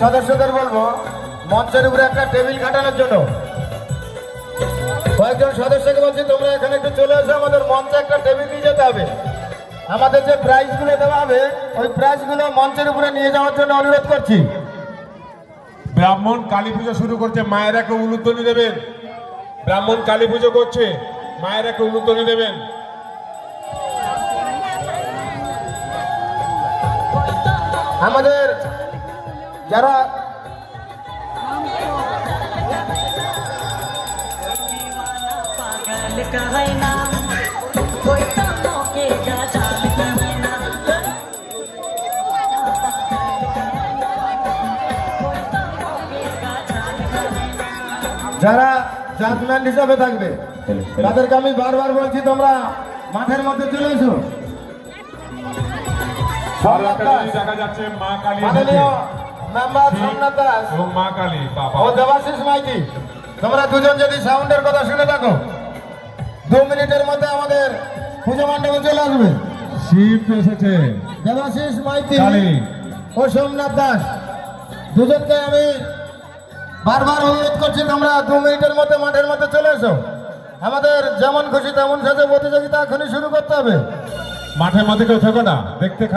সদস্যদের বলবো মঞ্চের উপরে একটা টেবিল কাটানোর জন্য। কয়েকজন সদস্যকে বলছি তোমরা এখানে একটু চলে এসো, আমাদের মঞ্চে একটা টেবিল নিয়ে যেতে হবে। আমাদের যে প্রাইজগুলো দেওয়া হবে ওই প্রাইজগুলো মঞ্চের উপরে নিয়ে যাওয়ার জন্য অনুরোধ করছি। ব্রাহ্মণ কালী পুজো শুরু করছে, মায়েরাকে উলুধ্বনি দেবেন। ব্রাহ্মণ কালী পুজো করছে, মায়েরাকে উলুধ্বনি দেবেন। আমাদের যারা যারা জাজমেন্ট হিসাবে থাকবে তাদেরকে আমি বারবার বলছি তোমরা মাঠের মধ্যে চলে এসো। দেখা যাচ্ছে মা কালী মেম্বার সোমনাথ দাস এবং মা কালী বাবা ও দেবাশিস মাইতি, তোমরা দুজন যদি সাউন্ডের কথা শুনে থাকো 2 মিনিটের মধ্যে আমাদের পুজো মণ্ডপে চলে আসবে। শিব এসেছে, দেবাশিস মাইতি কালী ও সোমনাথ দাস দুজনকে আমি বারবার অনুরোধ করছি তোমরা 2 মিনিটের মধ্যে মাঠের মধ্যে চলে এসো। আমাদের যেমন খুশি তেমন সাজে প্রতিযোগিতা এখনই শুরু করতে হবে। মাঠের মধ্যে কেউ থাকো না দেখতে।